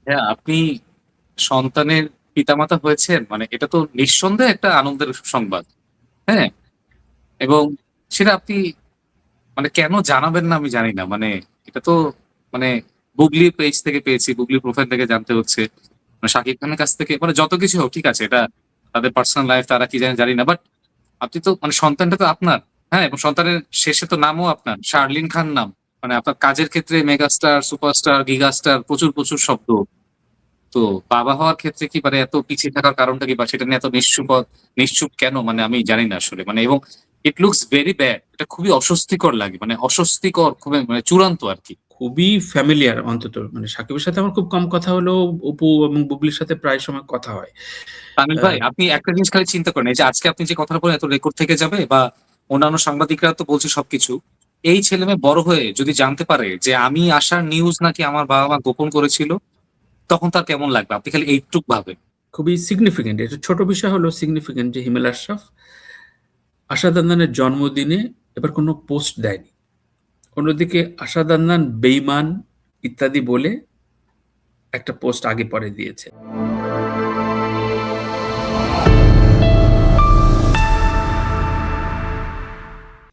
হ্যাঁ, আপনি সন্তানের পিতামাতা হয়েছেন মানে এটা তো নিঃসন্দেহে একটা আনন্দের সংবাদ। হ্যাঁ? এবং সেটা আপনি মানে কেন জানাবেন না আমি জানি না। মানে এটা তো মানে গুগলি পেজ থেকে পেয়েছি, গুগলি প্রোফাইল থেকে জানতে হচ্ছে। শাকিব খানের কাছ থেকে মানে যত কিছু হোক ঠিক আছে এটা তাদের পার্সোনাল লাইফ তারা কি জানে জানি না। বাট আপনি তো মানে সন্তানটা তো আপনার। হ্যাঁ? এবং সন্তানের শেষে তো নামও আপনার। শার্লিন খান নাম। মানে আপনার কাজের ক্ষেত্রে মেগাস্টার, সুপারস্টার, গিগাস্টার প্রচুর শব্দ। তো বাবা হওয়ার ক্ষেত্রে কি মানে এত পিছিয়ে থাকার কারণটা কি বা সেটা নিয়ে এত নিশ্চুপ কেন মানে আমি জানি না আসলে। মানে এবং ইট লুকস ভেরি ব্যাড। এটা খুবই অস্বস্তিকর লাগে। মানে অস্বস্তিকর খুবই মানে চূড়ান্ত আরকি। খুবই ফ্যামিলিয়ার অন্তত। মানে সাকিবের সাথে আমার খুব কম কথা হলেও অপু এবং বুবলির সাথে প্রায় সময় কথা হয়। তামিল আ ভাই আপনি একটা জিনিস খালি চিন্তা করেন। এই যে আজকে আপনি যে কথাটা বললেন এত রেকর্ড থেকে যাবে বা অন্যান্য সাংবাদিকরা তো বলছে সবকিছু। এই ছেলেমেয়ে বড় হয়ে যদি জানতে পারে যে আমি আসার নিউজ নাকি আমার বাবা-মা গোপন করেছিল, তখন তার কেমন লাগবে? আপনি খালি এইটুক ভাবেন। খুবই সিগনিফিক্যান্ট। এটা ছোট বিষয় হলেও সিগনিফিক্যান্ট যে হিমেল আশরাফ আশাদ আদনানের জন্মদিনে এবার কোনো পোস্ট দেয়নি। অন্যদিকে আশাদ আদনান বেঈমান ইত্যাদি বলে একটা পোস্ট আগে পরে দিয়েছে।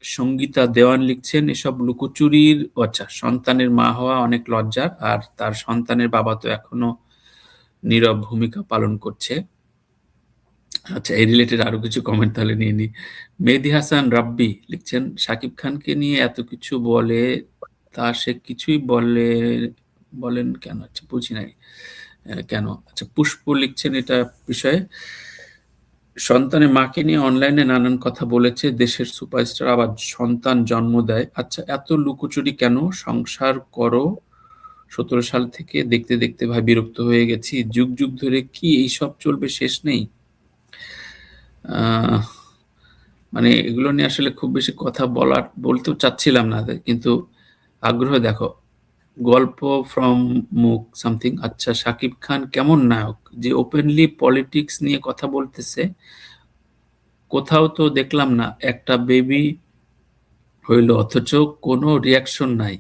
সঙ্গীতা দেওয়ান লিখছেন, "এসব লুকোচুরির আচ্ছা, সন্তানের মা হওয়া অনেক লজ্জার। আর তার সন্তানের বাবা তো এখনো নীরব ভূমিকা পালন করছে।" আচ্ছা, এই রিলেটেড আরো কিছু কমেন্ট তাহলে নিয়ে নিই। মেহেদী হাসান রাব্বি লিখছেন, "শাকিব খানকে নিয়ে এত কিছু বলে, তা সে কিছুই বলেন কেন?" আচ্ছা, বুঝি নাই। কেন? আচ্ছা, পুষ্প লিখছেন এটা বিষয়ে, "সন্তানের মাকে নিয়ে অনলাইনে নানান কথা বলেছে। দেশের সুপারস্টার আবার সন্তান জন্ম দেয়। আচ্ছা, এত লুকোচুরি কেন? সংসার করো ১৭ সাল থেকে দেখতে ভাই বিরক্ত হয়ে গেছি। যুগ ধরে কি এইসব চলবে, শেষ নেই?" আহ মানে এগুলো নিয়ে আসলে খুব বেশি কথা বলতেও চাচ্ছিলাম না। কিন্তু আগ্রহ দেখো। গল্প ফ্রম মুক সামথিং। আচ্ছা, শাকিব খান কেমন নায়ক যে ওপেনলি পলিটিক্স নিয়ে কথা বলতেছে? কোথাও তো দেখলাম না। একটা বেবি হইল অথচ কোনো রিঅ্যাকশন নাই।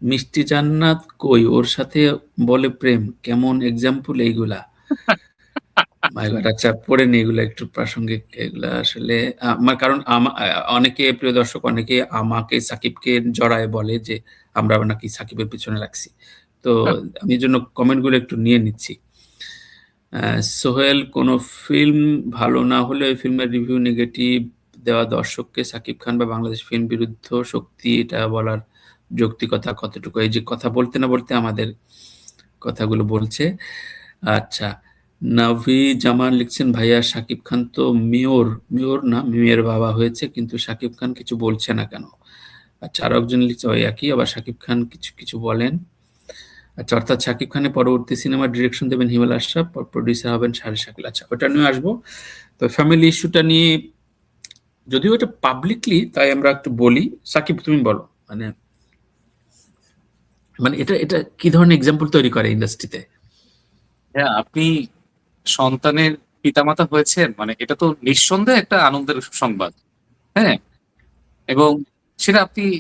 মিষ্টি জান্নাত কই? ওর সাথে বলে প্রেম। কেমন এক্সাম্পল এইগুলা? মাই গড! আচ্ছা, পড়ে নিই এগুলা একটু প্রাসঙ্গিক। এগুলা আসলে আমার কারণ অনেকে, প্রিয় দর্শক, অনেকে আমাকে সাকিবকে জড়ায় বলে যে আমরা নাকি সাকিবের পিছনে লাগছি। তো আমি এজন্য কমেন্ট গুলো একটু নিয়ে নিচ্ছি। সোহেল, "কোন ফিল্ম ভালো না হলে ওই ফিল্মের রিভিউ নেগেটিভ দেওয়া দর্শককে সাকিব খান বা বাংলাদেশ ফিল্ম বিরুদ্ধ শক্তি এটা বলার যৌক্তিকতা কতটুকু?" এই যে কথা বলতে না বলতে আমাদের কথাগুলো বলছে। আচ্ছা, নাভি জামান লিখছেন, "ভাইয়া শাকিব খান তো মেয়র না মিমের বাবা হয়েছে, কিন্তু শাকিব খান কিছু বলছে না কেন?" আচ্ছা, আরো একজন লিখছে ওই একই, আবার শাকিব খান কিছু বলেন। আচ্ছা, অর্থাৎ শাকিব খানের পরবর্তী সিনেমার ডিরেকশন দেবেন হিমেল আশরাফ, প্রোডিউসার হবেন শাহরিয়ার শাকিল। আচ্ছা, ওটা নিয়ে আসবো। তো ফ্যামিলি ইস্যুটা নিয়ে যদিও এটা পাবলিকলি, তাই আমরা একটু বলি। সাকিব, তুমি বলো। মানে মানে এটা কি ধরনের এক্সাম্পল তৈরি করে ইন্ডাস্ট্রিতে? হ্যাঁ, আপনি সন্তানের পিতামাতা হয়েছেন মানে এটা তো নিঃসন্দেহে একটা আনন্দের সংবাদ। হ্যাঁ? এবং সেটা আপনি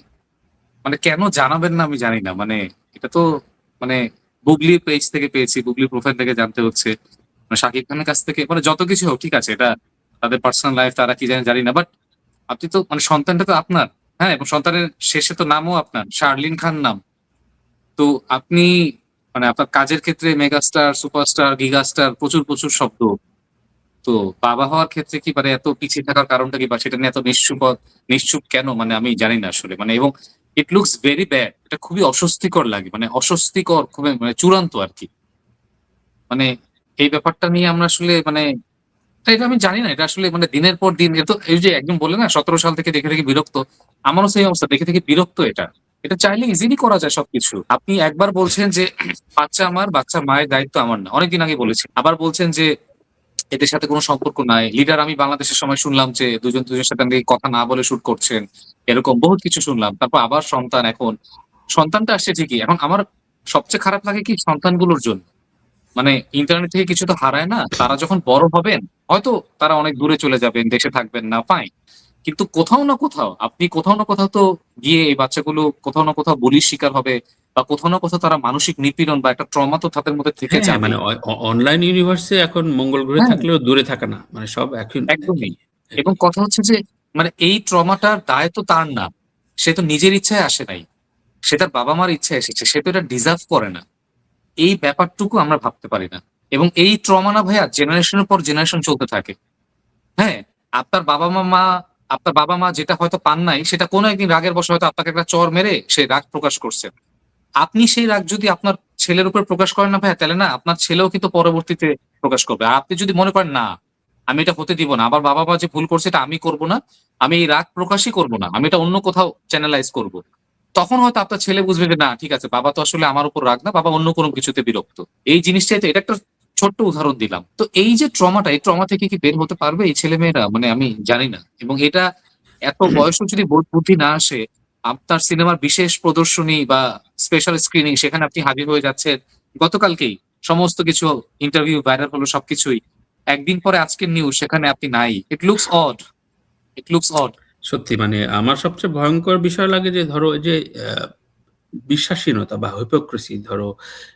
মানে কেন জানাবেন না আমি জানি না। মানে এটা তো মানে গুগলি পেজ থেকে পেয়েছি, গুগলি প্রোফাইল থেকে জানতে হচ্ছে। শাকিব খানের কাছ থেকে মানে যত কিছু হোক ঠিক আছে এটা তাদের পার্সোনাল লাইফ তারা কি জানে জানি না। বাট আপনি তো মানে সন্তানটা তো আপনার। হ্যাঁ? এবং সন্তানের শেষে তো নামও আপনার। শার্লিন খান নাম। তো আপনি মানে আপনার কাজের ক্ষেত্রে মেগাস্টার, সুপারস্টার, গিগাস্টার প্রচুর শব্দ। তো বাবা হওয়ার ক্ষেত্রে কি মানে এত পিছিয়ে থাকার কারণটা কি বা সেটা নিয়ে এত নিশ্চুপ কেন মানে আমি জানি না আসলে। মানে এবং ইট লুকস ভেরি ব্যাড। এটা খুবই অস্বস্তিকর লাগে। মানে অস্বস্তিকর খুবই মানে চূড়ান্ত আরকি। মানে এই ব্যাপারটা নিয়ে আমরা আসলে মানে এটা আমি জানি না। এটা আসলে মানে দিনের পর দিন এ তো এই যে একজন বললেন না ১৭ সাল থেকে দেখে বিরক্ত। আমারও সেই অবস্থা। দেখে বিরক্ত এটা। এটা চাইলে ইজিলি করা যায় সবকিছু। আপনি একবার বলছেন যে বাচ্চা আমার, বাচ্চার মায়ের দায়িত্ব আমার না। অনেকদিন আগে বলেছেন। আবার বলছেন যে এদের সাথে কোনো সম্পর্ক নাই। লিডার আমি বাংলাদেশের সময় শুনলাম যে দুজনের সাথে নাকি কথা না বলে শুট করছেন। এরকম বহুত কিছু শুনলাম। তারপর আবার সন্তান এখন। সন্তানটা আসছে ঠিকই। এখন আমার সবচেয়ে খারাপ লাগে কি সন্তানগুলোর জন্য। মানে ইন্টারনেট থেকে কিছু তো হারায় না। তারা যখন বড় হবেন, হয়তো তারা অনেক দূরে চলে যাবেন, দেশে থাকবেন না, ফাইন। কিন্তু কোথাও না কোথাও আপনি কোথাও না কোথাও তো গিয়ে এই বাচ্চাগুলো কোথাও না কোথাও বুলির শিকার হবে। বা কোথাও না কোথাও তারা মানসিক নিপীড়ন বা একটা ট্রমা তো তাদের মধ্যে থেকে হ্যাঁ, মানে যাবেই। অনলাইন ইউনিভার্সে এখন মঙ্গল গ্রহে হ্যাঁ, থাকলেও দূরে থাকা না। মানে সব একই, একদমই। এবং একই। কথা হচ্ছে যে মানে এই ট্রমাটার দায় তো তার না। সে তো নিজের ইচ্ছায় আসে নাই। সে তার বাবা-মার ইচ্ছায় এসেছে। সে তো এটা ডিজার্ভ করে না। এই ব্যাপারটুকু আমরা ভাবতে পারি না। এবং এই ট্রমা না ভাইয়া জেনারেশনের পর জেনারেশন চলতে থাকে। হ্যাঁ? আপনার আপনার বাবা-মা যেটা হয়তো পান নাই সেটা কোনো একদিন রাগের বশে হয়তো আপনাকে একটা চড় মেরে সে রাগ প্রকাশ করছে। আপনি সেই রাগ যদি আপনার ছেলের উপর প্রকাশ করেন না ভাইয়া, তাহলে না আপনার ছেলেও কিন্তু পরবর্তীতে প্রকাশ করবে। আর আপনি যদি মনে করেন না, আমি এটা হতে দিব না। আমার বাবা-মা যে ভুল করছে এটা আমি করব না। আমি এই রাগ প্রকাশই করব না। আমি এটা অন্য কোথাও চ্যানেলাইজ করব। তখন হয়তো আপনার ছেলে বুঝবে যে না ঠিক আছে বাবা তো আসলে আমার উপর রাগ না, বাবা অন্য কোনো কিছুতে বিরক্ত। এই জিনিসটাই তো এটা একটা ছোট্ট উদাহরণ দিলাম। তো এই যে ট্রমাটা, এই ট্রমা থেকে কি বের হতে পারবে এই ছেলেমেয়েরা? মানে আমি জানি না। এবং এটা এত বয়সেও যদি বোধ বুদ্ধি না আসে, আপনার সিনেমার বিশেষ প্রদর্শনী বা স্পেশাল স্ক্রিনিং সেখানে আপনি হাজির হয়ে যাচ্ছেন। গতকালকেই সমস্ত কিছু ইন্টারভিউ ভাইরাল হলো সবকিছুই। একদিন পরে আজকের নিউজ সেখানে আপনি নাই। It looks odd. It looks odd. সত্যি মানে আমার সবচেয়ে ভয়ংকর বিষয় লাগে যে ধরো এই যে বিশ্বাসহীনতা বা hypocrisy ধরো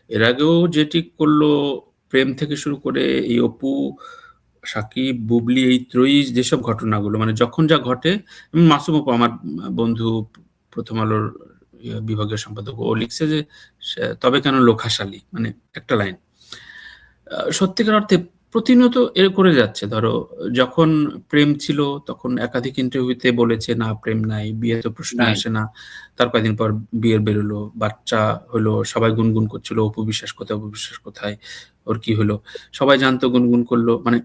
এর আগেও যেটি করলো প্রেম থেকে শুরু করে এই অপু, সাকিব, বুবলি এই ত্রয়ী যেসব ঘটনাগুলো মানে যখন যা ঘটে মাসুম অপু আমার বন্ধু প্রথম আলোর বিভাগীয় সম্পাদক ও লিখছে যে তবে কেন লোক হাসালি মানে একটা লাইন সত্যিকার অর্থে প্রতিনিয়ত এর করে যাচ্ছে। ধরো যখন প্রেম ছিল তখন একাধিক ইন্টারভিউতে বলেছে না প্রেম নাই, বিয়ে তো প্রশ্নই নাই। আসে না। তার কয়েকদিন পর বিয়ের বেরোলো, বাচ্চা হলো, সবাই গুনগুন করছিল অপু বিশ্বাস কোথায়, অপু বিশ্বাস কোথায়, ওর কি হলো? সবাই জানতো গুনগুন করলো। মানে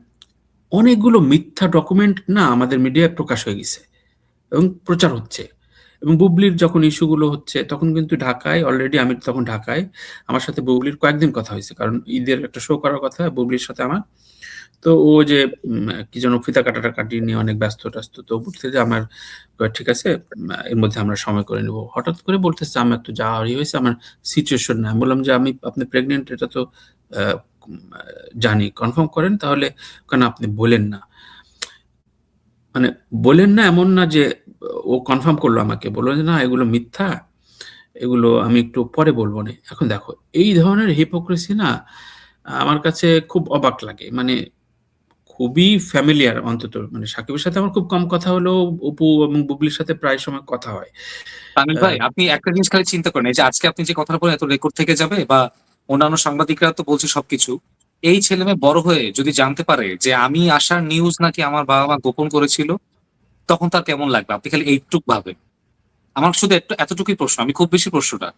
অনেকগুলো মিথ্যা ডকুমেন্ট না আমাদের মিডিয়ায় প্রকাশ হয়ে গেছে এবং প্রচার হচ্ছে। এবং বুবলির যখন ইস্যুগুলো হচ্ছে তখন কিন্তু ঢাকায় অলরেডি আমি তখন ঢাকায় আমার সাথে বুবলির কয়েকদিন কথা হয়েছে কারণ ঈদের একটা শো করার কথা বুবলির সাথে আমার তো ও যে কি যেন ফিতা কাটাটা কাটিয়ে নিয়ে অনেক ব্যস্ত ট্যাস্ত তো বলছে যে আমার ঠিক আছে এর মধ্যে আমরা সময় করে নেব হঠাৎ করে বলতেছে আমার একটু যাওয়া হয়েছে আমার সিচুয়েশন না আমি বললাম যে আমি আপনি প্রেগনেন্ট এটা তো আহ, জানি কনফার্ম করেন তাহলে কেন আপনি বলেন না মানে বলেন না এমন না যে ও কনফার্ম করলো আমাকে বললো যে না এগুলো মিথ্যা এগুলো আমি একটু পরে বলবো না এখন দেখো এই ধরনের হিপোক্রেসি না আমার কাছে খুব অবাক লাগে মানে খুবই ফ্যামিলিয়ার অন্তত মানে সাকিবের সাথে আমার খুব কম কথা হলেও অপু এবং বুবলির সাথে প্রায় সময় কথা হয় তামিল ভাই আহ, আপনি একটা জিনিস খালি চিন্তা করেন এই যে আজকে আপনি যে কথাটা বলেন এত রেকর্ড থেকে যাবে বা অন্যান্য সাংবাদিকরা তো বলছে সবকিছু এই ছেলে মেয়ে বড় হয়ে যদি জানতে পারে যে আমি আসার নিউজ নাকি আমার বাবা মা গোপন করেছিল তখন তার কেমন লাগবে আপনি খালি এইটুক ভাবেন আমার শুধু একটু এতটুকুই প্রশ্ন আমি খুব বেশি প্রশ্নটা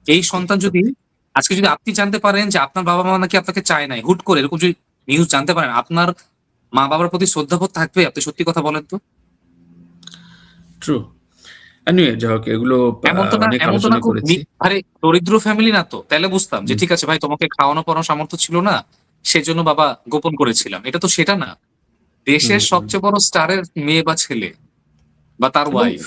এই সন্তান যদি সত্যি আজকে যদি আপনি জানতে পারেন যে আপনার বাবা মা নাকি আপনাকে চায় নাই হুট করে এরকম যদি নিউজ জানতে পারেন আপনার মা বাবার প্রতি শ্রদ্ধাবোধ থাকবে আপনি সত্যি কথা বলেন তো ট্রু এনিওয়ে যাই হোক এগুলো অনেক এমন তো না আলোচনা খুব করেছি আরে দরিদ্র ফ্যামিলি না তো তাহলে বুঝতাম যে হুম, ঠিক আছে ভাই তোমাকে খাওয়ানো পড়ানোর সামর্থ্য ছিল না সেজন্য বাবা গোপন করেছিলাম এটা তো সেটা না হুম, দেশের হুম। সবচেয়ে বড় স্টারের মেয়ে বা ছেলে বা তার এবং ওয়াইফ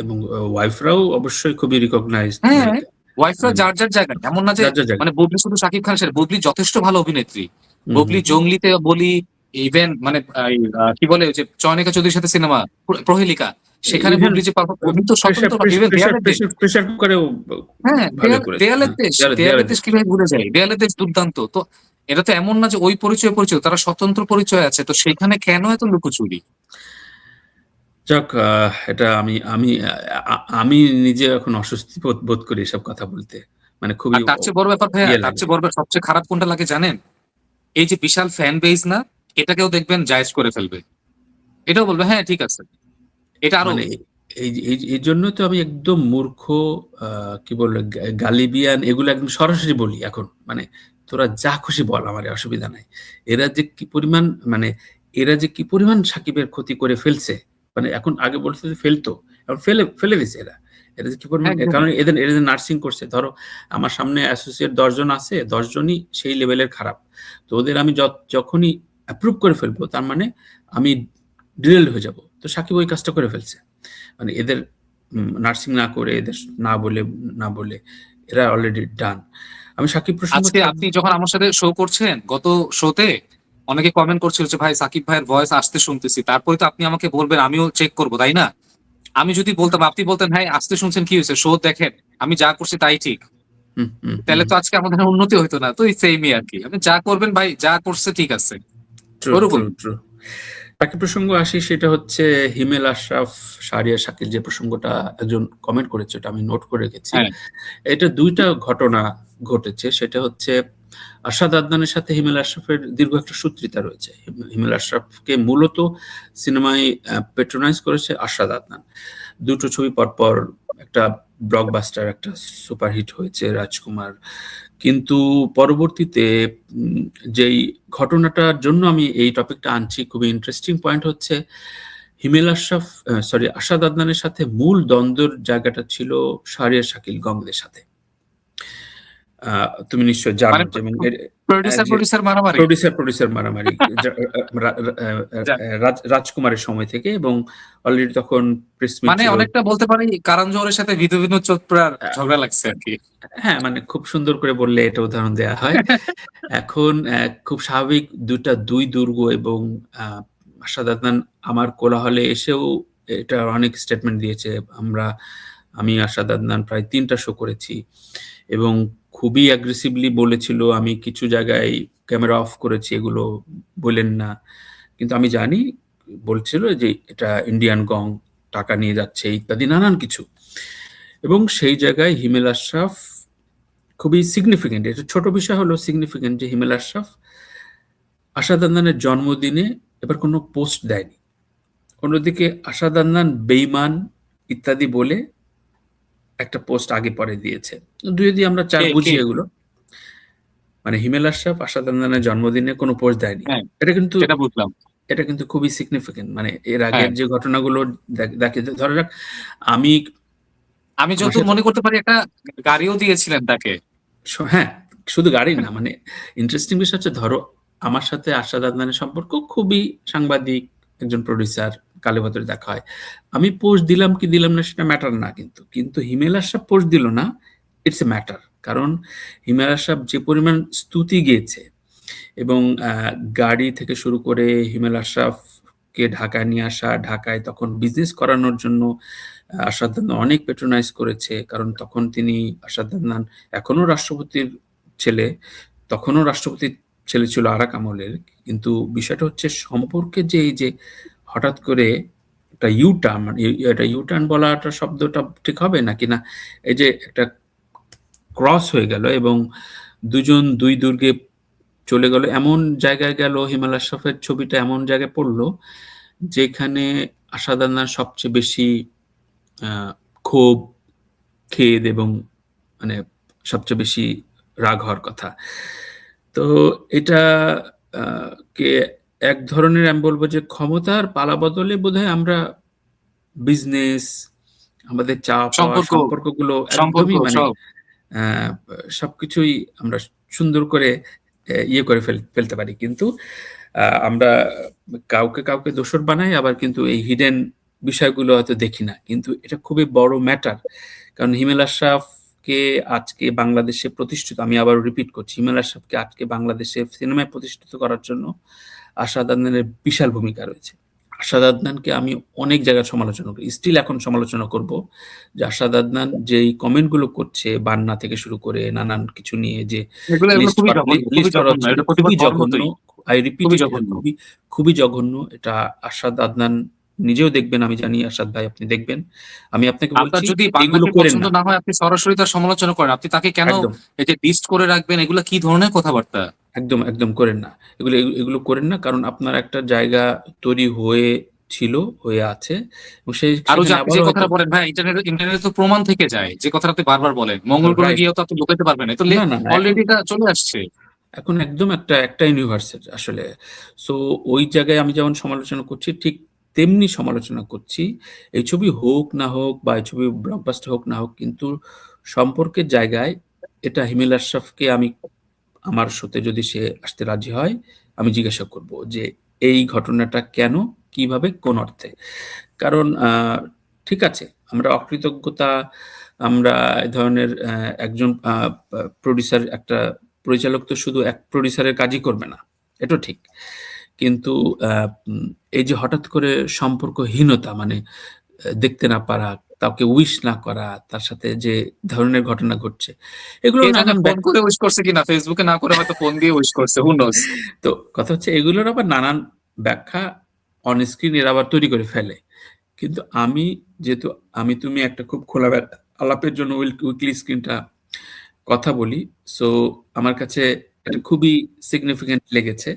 এবং ওয়াইফরাও অবশ্যই খুবই রিকগনাইজড হ্যাঁ নায়িকা ওয়াইফরা মানে যার যার জায়গায় এমন না যে যার যার জায়গা মানে বুবলি শুধু শাকিব খান সেটা বুবলি যথেষ্ট ভালো অভিনেত্রী হুম বুবলি হুম জঙ্গলিতে বলি ইভেন মানে কি বলে ওই যে চয়নিকা চৌধুরীর সাথে সিনেমা প্রহেলিকা সেখানে ইভেন বুবলি যে উনি তো প্রেশার স্বতন্ত্র ইভেন দেয়ালের দেশ প্রেশার কুকারেও হ্যাঁ ভালো করেছে দেয়ালের হ্যাঁ দেশ দেয়ালে দেয়ালের দেশ কিভাবে ভুলে যায় দেয়ালের দেশ দুর্দান্ত তো এটা তো এমন না যে ওই পরিচয় তারা স্বতন্ত্র পরিচয় আছে তো সেখানে কেন এত লুকোচুরি যাক এটা আমি নিজে এখন অস্বস্তি বোধ করি এসব কথা বলতে মানে খুবই আর তার চেয়ে বড় ব্যাপার ভাইয়া ইয়ে তার লাগে চেয়ে বড় ব্যাপার সবচেয়ে খারাপ কোনটা লাগে জানেন এই যে বিশাল ফ্যান বেস না এটাকেও দেখবেন জায়েজ করে ফেলবে এটাও বলবে হ্যাঁ ঠিক আছে এটা আরো মানে এই জন্যই তো আমি একদম মূর্খ কি বলবো গালিবিয়ান এগুলো একদম সরাসরি বলি এখন মানে তোরা যা খুশি বল আমার অসুবিধা নাই এরা যে কি পরিমাণ মানে এরা যে কি পরিমাণ সাকিবের ক্ষতি করে ফেলছে মানে এখন আগে বলতে যে ফেলতো এখন ফেলে ফেলে দিছে এরা এরা যে কি পরিমাণ একদমই কারণ এদের নার্সিং করছে ধরো আমার সামনে অ্যাসোসিয়েট 10 জন আছে 10 জনই সেই লেভেলের খারাপ তো ওদের আমি যখনই অ্যাপ্রুভ করে ফেলবো তার মানে আমি ডিরেল হয়ে যাব তো সাকিব ওই কাজটা করে ফেলছে মানে এদের নার্সিং না করে এদের না বলে এরা অলরেডি ডান আমি সাকিব প্রসঙ্গ আজকে আপনি যখন আমার সাথে শো করছেন গত শোতে অনেকে কমেন্ট করছিল যে ভাই সাকিব ভাইয়ের ভয়েস আসতে শুনতেছি তারপরে তো আপনি আমাকে বলবেন আমিও চেক করবো তাই না আমি যদি বলতাম আপনি বলতেন হ্যাঁ আসতে শুনছেন কি হয়েছে শো দেখেন আমি যা করছি তাই ঠিক হুম, হুম, তাহলে হুম। তো আজকে আমাদের উন্নতি হইতো না। তো এই সেমই আরকি। আপনি যা করবেন ভাই, যা করছে ঠিক আছে। ট্রু, ট্রু, ওরকমই। ট্রু। বাকি প্রসঙ্গ আসি, সেটা হচ্ছে হিমেল আশরাফ, শাহরিয়ার শাকিল যে প্রসঙ্গটা একজন কমেন্ট করেছে, ওটা আমি নোট করে রেখেছি। হ্যাঁ, এটা ২ টা ঘটনা ঘটেছে। সেটা হচ্ছে আরশাদ আদনানের সাথে হিমেল আশরাফের দীর্ঘ একটা সূত্রিতা রয়েছে। হিমেল আশরাফকে মূলত সিনেমায় প্যাট্রোনাইজ করেছে আরশাদ আদনান। ২ টো ছবি পরপর একটা ব্লকবাস্টার, একটা সুপারহিট হয়েছে 'রাজকুমার'। কিন্তু পরবর্তীতে উম যেই ঘটনাটার জন্য আমি এই টপিকটা আনছি, খুবই ইন্টারেস্টিং পয়েন্ট হচ্ছে হিমেল আশরাফ, সরি, আরশাদ আদনানের সাথে মূল দ্বন্দ্বের জায়গাটা ছিল শাহরিয়ার শাকিল গঙ্গদের সাথে। আ তুমি নিশ্চয়ই জানো মানে যেমন প্রোডিউসার যে প্রোডিউসার মারামারি। প্রোডিউসার মারামারি যা রা রা যা- রাজকুমারের সময় থেকে, এবং অলরেডি তখন প্রেস মিট মানে ছিল। অনেকটা বলতে পারি কারণ জোহরের সাথে বিধু বিনোদ চোপড়ার আ ঝগড়া লাগছে আরকি। হ্যাঁ, মানে খুব সুন্দর করে বললে এটা উদাহরণ দেয়া হয়। এখন খুব স্বাভাবিক ২ টা ২ দুর্গ, এবং আ আরশাদ আদনান আমার কোলাহলে এসেও এটা অনেক স্টেটমেন্ট দিয়েছে। আমি আরশাদ আদনান প্রায় ৩ টা শো করেছি, এবং খুবই অ্যাগ্রেসিভলি বলেছিল, আমি কিছু জায়গায় ক্যামেরা অফ করেছি, এগুলো বইলেন না। কিন্তু আমি জানি, বলছিল যে এটা ইন্ডিয়ান গং, টাকা নিয়ে যাচ্ছে ইত্যাদি নানান কিছু। এবং সেই জায়গায় হিমেল আশরাফ খুবই সিগনিফিক্যান্ট। এটা ছোট বিষয় হলেও সিগনিফিক্যান্ট যে হিমেল আশরাফ আশাদ আদনানের জন্মদিনে এবার কোনো পোস্ট দেয়নি। অন্যদিকে আশাদ আদনান বেঈমান ইত্যাদি বলে একটা পোস্ট আগে পরে দিয়েছে। যদি আমরা ৪ কে কে? বুঝি এগুলো। মানে হিমেল আশরাফ আশাদ আদনানের জন্মদিনে কোনো পোস্ট দেয়নি। হ্যাঁ, এটা কিন্তু সেটা বুঝলাম। এটা কিন্তু খুবই সিগনিফিক্যান্ট। মানে এর হ্যাঁ, আগের যে ঘটনাগুলো দেখে, ধরা যাক আমি আমি আমার যতদূর সাথে মনে করতে পারি একটা গাড়িও দিয়েছিলেন তাকে। হ্যাঁ, শুধু গাড়ি না, মানে ইন্টারেস্টিং বিষয় হচ্ছে, ধরো আমার সাথে আরশাদ আদনানের সম্পর্ক খুবই সাংবাদিক, একজন প্রোডিউসার, কালেভদ্রে দেখা হয়। আমি পোস্ট দিলাম কি দিলাম না সেটা ম্যাটার না কিন্তু। কিন্তু হিমেল আশরাফ পোস্ট দিল না, ইটস এ ম্যাটার। কারণ হিমেল আশরাফ যে পরিমাণ স্তুতি গেয়েছে, এবং গাড়ি থেকে শুরু করে হিমেল আশরাফকে ঢাকায় নিয়ে আসা, ঢাকায় তখন বিজনেস করানোর জন্য আরশাদ আদনান অনেক প্যাট্রোনাইজ করেছে। কারণ তখন তিনি, আরশাদ আদনান এখনো রাষ্ট্রপতির ছেলে, তখনও রাষ্ট্রপতির ছেলে ছিল আরাক আমলের। কিন্তু বিষয়টা হচ্ছে সম্পর্কে যে এই যে হঠাৎ করে একটা ইউ-টার্ন, মানে এটা ইউ-টার্ন বলাটা শব্দটা ঠিক হবে নাকি না? এই যে একটা ক্রস হয়ে গেল, এবং দুজন ২ দুর্গে চলে গেল। এমন জায়গায় গেল, হিমেল আশরাফের ছবিটা এমন জায়গায় পড়ল, যেখানে আশাদ আদনান সবচেয়ে বেশি আ ক্ষোভ, খেদ, এবং মানে সবচেয়ে বেশি রাগ হওয়ার কথা। তো এটা আ কে এক ধরনের আমি বলব যে ক্ষমতার পালাবদলে বোধহয় আমরা বিজনেস, আমাদের চাওয়া-পাওয়া, সম্পর্ক সম্পর্কগুলো সম্পর্ক একদমই মানে সব। আ সবকিছুই আমরা সুন্দর করে ইয়ে করে ফেলতে পারি। কিন্তু আমরা কাউকে দোসর বানাই, আবার কিন্তু এই হিডেন বিষয়গুলো হয়তো দেখি না। কিন্তু এটা খুবই বড় ম্যাটার। কারণ হিমেল আশরাফকে আজকে বাংলাদেশে প্রতিষ্ঠিত, আমি আবারও রিপিট করছি, হিমেল আশরাফকে আজকে বাংলাদেশে সিনেমায় প্রতিষ্ঠিত করার জন্য আশাদ আদনানের বিশাল ভূমিকা রয়েছে। আশাদ আদনানকে আমি অনেক জায়গায় সমালোচনা করি। স্টিল এখন সমালোচনা করব যে আশাদ আদনান যেই কমেন্ট গুলো করছে, বান্না থেকে শুরু করে নানান কিছু নিয়ে যে এগুলো খুবই জঘন্য, খুবই লিস্ট করা জঘন্য। হচ্ছে, এটা এটা প্রতিবাদ খুবই হওয়ার জঘন্য। মতোই। I repeat খুবই it, এটা জঘন্য। খুবই জঘন্য। এটা আশাদ আদনান নিজেও দেখবেন, আমি জানি আশাদ ভাই আপনি দেখবেন। আমি আপনাকে আপনার বলছি যদি এগুলো বান্নাকে করেন পছন্দ না। না হয় আপনি সরাসরি তার সমালোচনা করেন। আপনি তাকে কেন একদম। এই যে লিস্ট করে রাখবেন, এগুলা কি ধরনের কথাবার্তা? একদম করেন না। এগুলো করেন না। কারণ আপনার একটা জায়গা তৈরি হয়েছিল, হয়ে আছে, এবং আর ওই যে সেখানে আপনি যে আবারও হয়তো কথাটা বলেন ভাই, ইন্টারনেটে তো প্রমাণ থেকে যায়। যে কথাটা আপনি বারবার বলেন। মঙ্গল গ্রহে রাইট। গিয়েও তো আপনি লুকাইতে পারবেন না। তো না, এখন অলরেডি এটা চলে আসছে। এখন একদম একটা ইউনিভার্সের আসলে। সো ওই জায়গায় আমি যেমন সমালোচনা করছি, ঠিক তেমনি সমালোচনা করছি। এই ছবি হোক না হোক, বা এই ছবি ব্লকবাস্টার হোক না হোক, কিন্তু সম্পর্কের জায়গায় এটা হিমেল আশরাফকে আমি, আমার শোতে যদি সে আসতে রাজি হয়, আমি জিজ্ঞাসা করব যে এই ঘটনাটা কেন? কিভাবে? কোন অর্থে? কারণ ঠিক আছে, আমরা অকৃতজ্ঞতা, আমরা এ ধরনের একজন প্রোডিউসার, একটা পরিচালক তো শুধু এক প্রোডিউসারের কাজই করবে না। এটাও ঠিক। কিন্তু আ উম এই যে হঠাৎ করে সম্পর্কহীনতা, মানে দেখতে না পারা, কাউকে উইশ না করা, তার সাথে যে ধরনের ঘটনা ঘটছে, এগুলোর কে জানে নানান ফোন করে উইশ করছে কিনা, ফেসবুকে না করে হয়তো ফোন দিয়ে উইশ করছে, হু নোস। তো কথা হচ্ছে এগুলোর আবার নানান ব্যাখ্যা অন স্ক্রিন এরা আবার তৈরি করে ফেলে। কিন্তু যেহেতু আমি তুমি একটা খুব খোলা আলাপের জন্য উইকলি স্ক্রিনটা কথা বলি। সো আমার কাছে এটা খুবই সিগনিফিক্যান্ট লেগেছে।